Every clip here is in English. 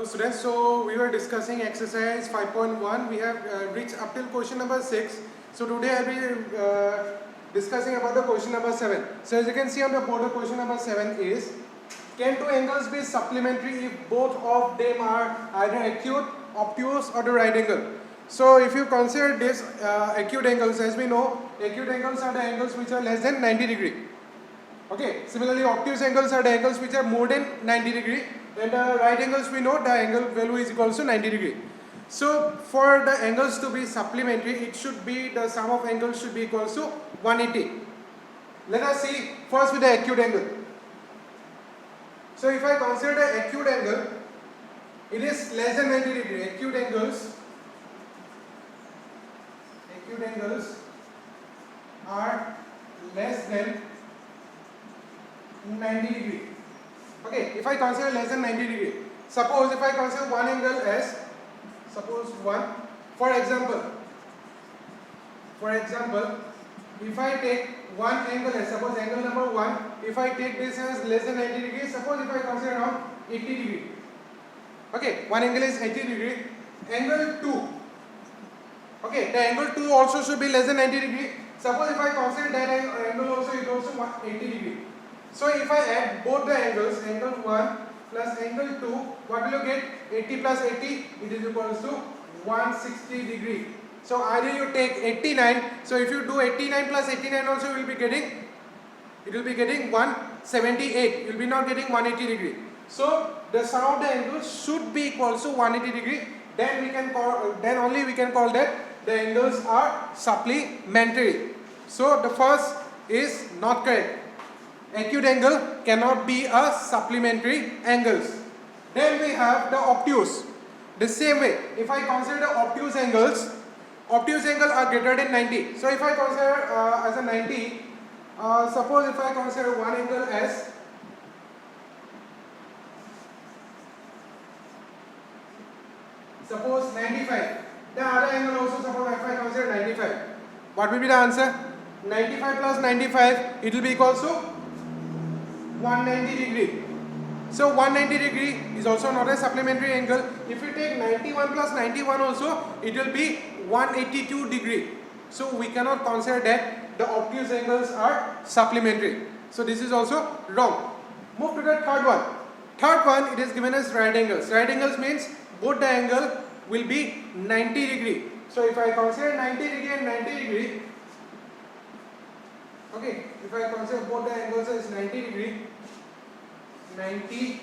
students, so we were discussing exercise 5.1. We have reached up till question number 6. So today I will be discussing about the question number 7. So as you can see on the board, the question number 7 is, can two angles be supplementary if both of them are either acute, obtuse or the right angle? So if you consider this acute angles, as we know, acute angles are the angles which are less than 90 degree. Okay, similarly obtuse angles are the angles which are more than 90 degree, and the right angles we know the angle value is equal to 90 degree. So for the angles to be supplementary, it should be the sum of angles should be equal to 180. Let us see first with the acute angle. So if I consider the acute angle, it is less than 90 degree. Acute angles are less than 90 degree. Okay, if I consider less than 90 degree, suppose if I consider one angle as, suppose one, for example, if I take one angle as, suppose angle number 1, if I take this as less than 90 degree, suppose if I consider around 80 degree. Okay, one angle is 80 degree. Angle 2. Okay, the angle 2 also should be less than 90 degree. Suppose if I consider that angle also is also 80 degree. So if I add both the angles, angle 1 plus angle 2, what will you get? 80 plus 80, it is equal to 160 degree. So either you take 89, so if you do 89 plus 89 also you will be getting, it will be getting 178, you will be not getting 180 degree. So the sum of the angles should be equal to 180 degree, then we can call, then only we can call that the angles are supplementary. So the first is not correct. Acute angle cannot be a supplementary angles. Then we have the obtuse. The same way, if I consider the obtuse angles are greater than 90. So if I consider as a 90, suppose if I consider one angle as, suppose 95, the other angle also suppose if I consider 95, what will be the answer? 95 plus 95, it will be equal to 190 degree. So 190 degree is also not a supplementary angle. If you take 91 plus 91 also, it will be 182 degree. So we cannot consider that the obtuse angles are supplementary. So this is also wrong. Move to the third one. Third one, it is given as right angles. Right angles means both the angle will be 90 degree. So if I consider 90 degree and 90 degree, okay, if I consider both the angles as 90 degree and 90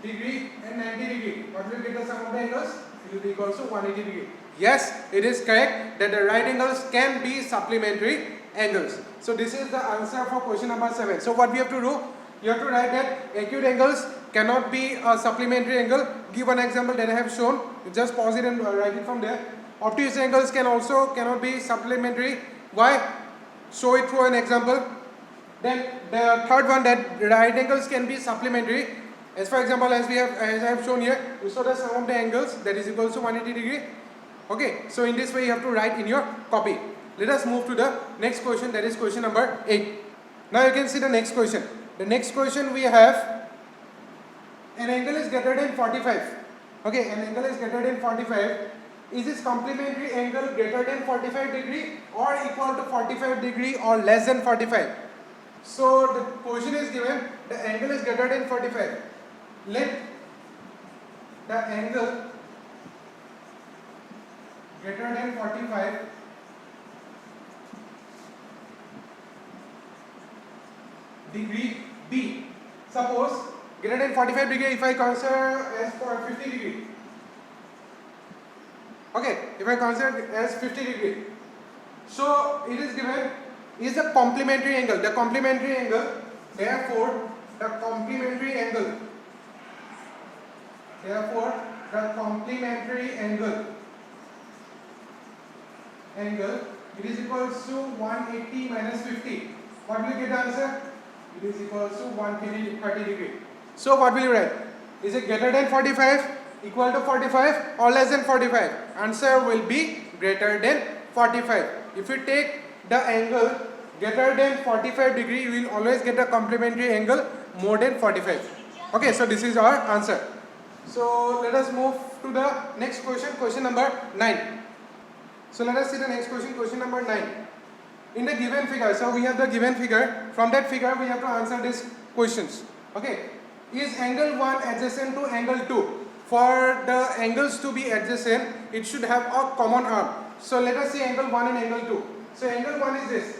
degree, what will you get the sum of the angles? It will be equal to 180 degree. Yes, it is correct that the right angles can be supplementary angles. So this is the answer for question number 7. So what we have to do? You have to write that acute angles cannot be a supplementary angle. Give one example that I have shown. You just pause it and write it from there. Obtuse angles cannot be supplementary. Why? Show it through an example. Then the third one, that right angles can be supplementary. As for example, as I have shown here, we saw the sum of the angles that is equal to 180 degree. Okay, so in this way you have to write in your copy. Let us move to the next question, that is question number 8. Now you can see the next question. The next question we have, an angle is greater than 45. Okay, an angle is greater than 45. Is this complementary angle greater than 45 degree or equal to 45 degree or less than 45? So the question is given, the angle is greater than 45. Let the angle greater than 45 degree be. Suppose greater than 45 degree if I consider as for 50 degree. Okay, if I consider as 50 degree. So it is given is a complementary angle. The complementary angle, therefore the complementary angle, it is equal to 180 minus 50. What will you get the answer? It is equal to 130 degree. So what will you write? Is it greater than 45, equal to 45 or less than 45? Answer will be greater than 45. If you take the angle greater than 45 degree, you will always get a complementary angle more than 45. Okay, so this is our answer. So let us move to the next question, question number 9. So let us see the next question, question number 9. In the given figure, so we have the given figure. From that figure, we have to answer these questions. Okay. Is angle 1 adjacent to angle 2? For the angles to be adjacent, it should have a common arm. So let us see angle 1 and angle 2. So angle 1 is this.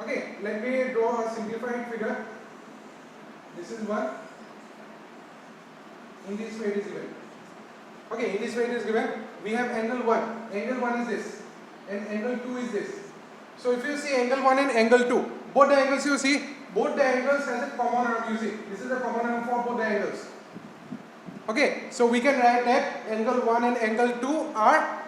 Okay. Let me draw a simplified figure. This is 1. In this way it is given. Okay. In this way it is given. We have angle 1. Angle 1 is this. And angle 2 is this. So if you see angle 1 and angle 2, both the angles you see, both the angles has a common arm, you see. This is the common arm for both the angles. Okay, so we can write that angle 1 and angle 2 are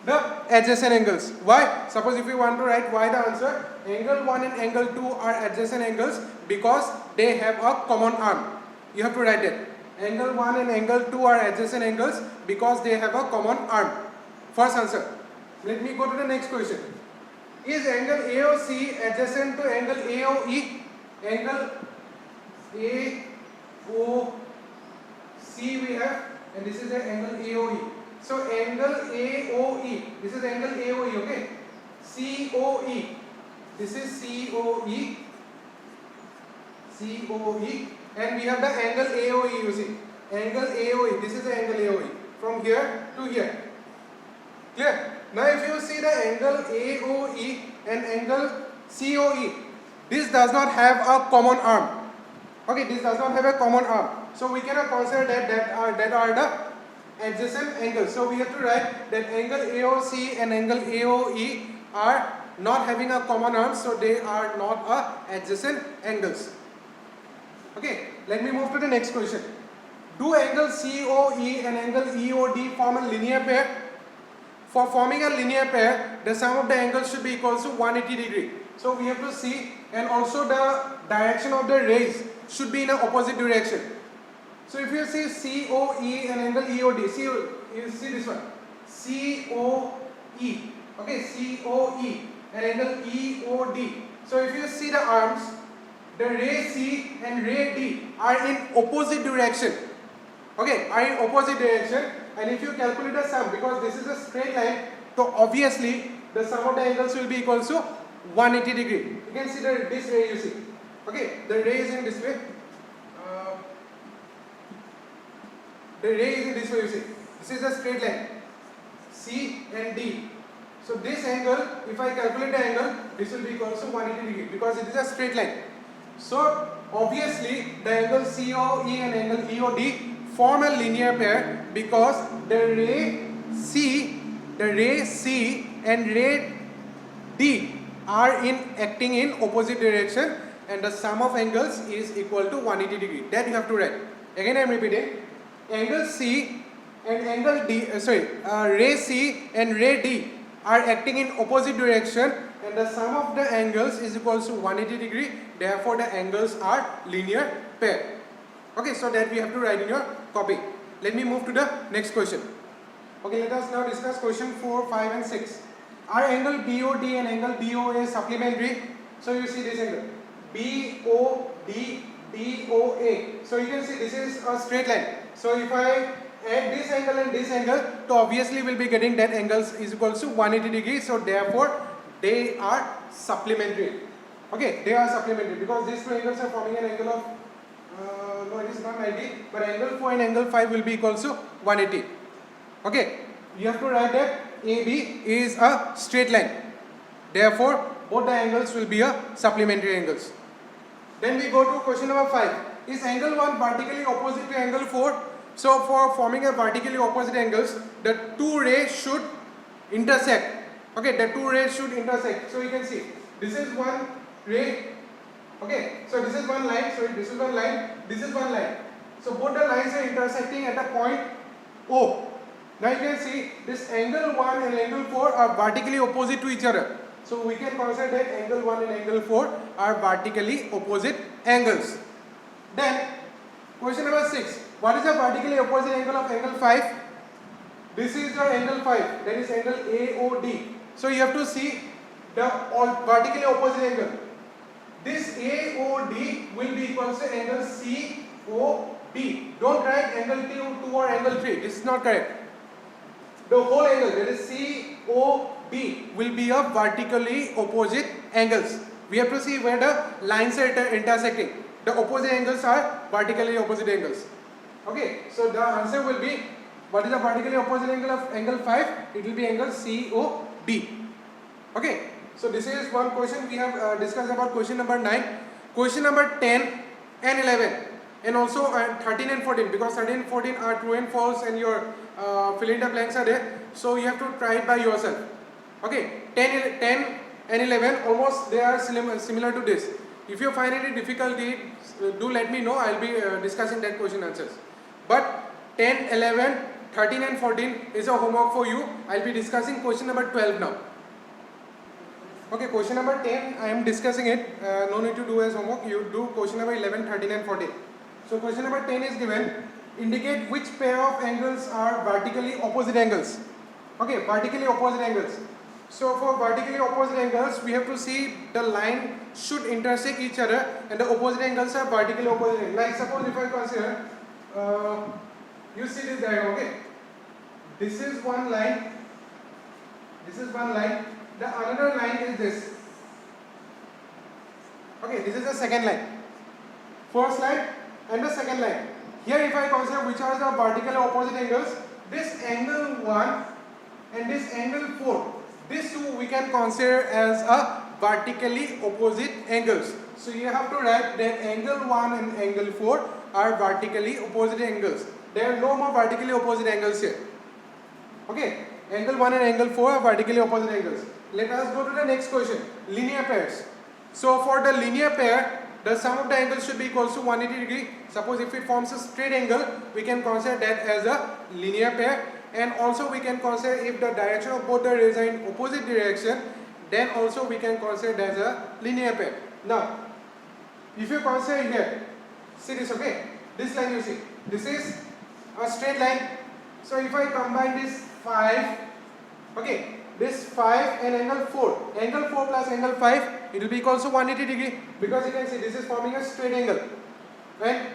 the adjacent angles. Why? Suppose if you want to write why, the answer, angle 1 and angle 2 are adjacent angles because they have a common arm. You have to write that. Angle 1 and angle 2 are adjacent angles because they have a common arm. First answer. Let me go to the next question. Is angle AOC adjacent to angle AOE? Angle AOC we have, and this is the angle AOE. So angle AOE, this is angle AOE, okay? COE, this is COE, and we have the angle AOE, you see. Angle AOE, this is the angle AOE, from here to here. Clear? Now if you see the angle AOE and angle COE, this does not have a common arm. Okay, this does not have a common arm. So we cannot consider that are the adjacent angles. So we have to write that angle AOC and angle AOE are not having a common arm, so they are not adjacent angles. Okay, let me move to the next question. Do angle COE and angle EOD form a linear pair? For forming a linear pair, the sum of the angles should be equal to 180 degree. So we have to see, and also the direction of the rays should be in an opposite direction. So if you see COE and angle EOD, see, you see this one, COE, okay, COE and angle EOD. So if you see the arms, the ray C and ray D are in opposite direction. Okay, are in opposite direction, and if you calculate the sum, because this is a straight line, so obviously the sum of the angles will be equal to 180 degree. You can see this ray, you see. Okay, the ray is in this way. The ray is in this way, you see. This is a straight line, C and D. So this angle, if I calculate the angle, this will be equal to 180 degree because it is a straight line. So obviously the angle COE and angle EOD form a linear pair because the ray C and ray D are acting in opposite direction, and the sum of angles is equal to 180 degree. That you have to write. Again I am repeating. Angle C and angle D, ray C and ray D are acting in opposite direction, and the sum of the angles is equal to 180 degree. Therefore the angles are linear pair. Okay, so that we have to write in your copy. Let me move to the next question. Okay, let us now discuss question 4, 5 and 6. Are angle BOD and angle BOA supplementary? So you see this angle BOD, BOA. So you can see this is a straight line. So if I add this angle and this angle, so obviously we'll be getting that angles is equal to 180 degrees. So therefore they are supplementary. Okay, they are supplementary because these two angles are forming an angle of no, it is not 90, but angle 4 and angle 5 will be equal to 180. Okay, you have to write that AB is a straight line. Therefore both the angles will be a supplementary angles. Then we go to question number 5. Is angle 1 vertically opposite to angle 4? So for forming a vertically opposite angles, the two rays should intersect. Okay, the two rays should intersect. So you can see this is one ray. Okay, so this is one line. So this is one line. This is one line. So both the lines are intersecting at a point O. Now you can see this angle 1 and angle 4 are vertically opposite to each other. So we can consider that angle 1 and angle 4 are vertically opposite angles. Then question number 6. What is the vertically opposite angle of angle 5? This is your angle 5. That is angle AOD. So you have to see the vertically opposite angle. This AOD will be equal to angle COD. D. Don't write angle 2 or angle 3. This is not correct. The whole angle, that is COB, will be a vertically opposite angles. We have to see where the lines are intersecting. The opposite angles are vertically opposite angles. Okay, so the answer will be, what is the vertically opposite angle of angle 5? It will be angle COB. Okay, so this is one question we have discussed about question number 9. Question number 10 and 11. And also 13 and 14, because 13 and 14 are true and false and your fill in the blanks are there. So you have to try it by yourself. Okay, 10 and 11 almost they are similar to this. If you find any difficulty, do let me know. I will be discussing that question answers. But 10, 11, 13 and 14 is a homework for you. I will be discussing question number 12 now. Okay, question number 10 I am discussing it. No need to do as homework. You do question number 11, 13 and 14. So question number 10 is given. Indicate which pair of angles are vertically opposite angles. Okay, vertically opposite angles. So for vertically opposite angles, we have to see the line should intersect each other and the opposite angles are vertically opposite. Like suppose if I consider, you see this diagram, okay? This is one line, this is one line, the another line is this. Okay, this is the second line. First line and the second line. Here if I consider which are the vertical opposite angles, this angle 1 and this angle 4, these two we can consider as a vertically opposite angles. So you have to write that angle 1 and angle 4 are vertically opposite angles. There are no more vertically opposite angles here. Okay, angle 1 and angle 4 are vertically opposite angles. Let us go to the next question, linear pairs. So for the linear pair, the sum of the angles should be equal to 180 degree. Suppose if it forms a straight angle, we can consider that as a linear pair. And also we can consider if the direction of both the rays are in opposite direction, then also we can consider it as a linear pair. Now, if you consider here, see this, okay? This line you see, this is a straight line. So if I combine this 5, okay, this 5 and angle 4, angle 4 plus angle 5, it will be equal to 180 degree, because you can see this is forming a straight angle. And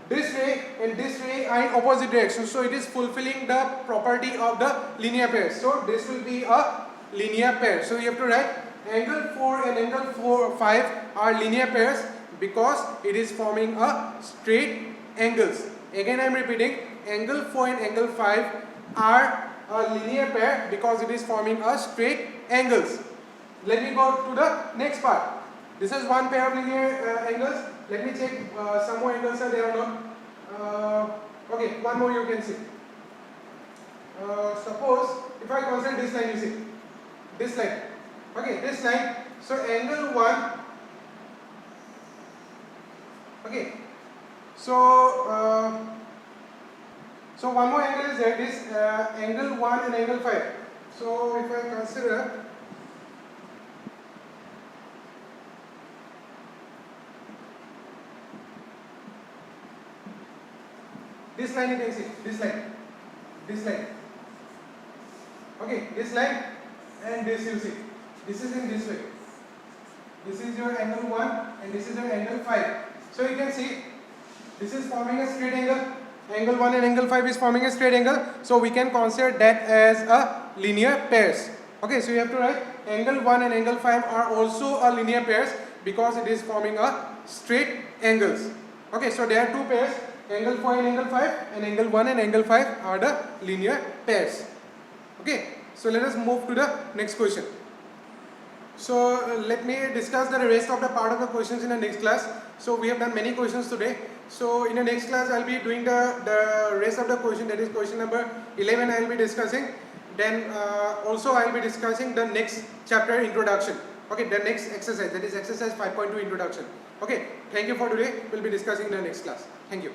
this ray and this ray are in opposite directions, so it is fulfilling the property of the linear pair. So this will be a linear pair. So you have to write angle 4 and angle 5 are linear pairs because it is forming a straight angles. Again I am repeating, angle 4 and angle 5 are a linear pair because it is forming a straight angles. Let me go to the next part. This is one pair of linear angles. Let me check some more angles are there or not. Okay, one more you can see. Suppose if I consider this line, you see this line. Okay, this line. So angle 1. Okay. So so one more angle is there. This angle 1 and angle 5. So if I consider this line, you can see this line, okay, this line and this you see, this is in this way, this is your angle 1 and this is your angle 5. So you can see this is forming a straight angle, angle 1 and angle 5 is forming a straight angle, so we can consider that as a linear pairs. Okay, so you have to write angle 1 and angle 5 are also a linear pairs because it is forming a straight angles. Okay, so there are two pairs, angle 4 and angle 5, and angle 1 and angle 5 are the linear pairs. Okay, so let us move to the next question. So let me discuss the rest of the part of the questions in the next class. So we have done many questions today. So in the next class I will be doing the rest of the question, that is question number 11 I will be discussing. Then also I will be discussing the next chapter, introduction. Okay, the next exercise, that is exercise 5.2 introduction. Okay, thank you for today. We will be discussing in the next class. Thank you.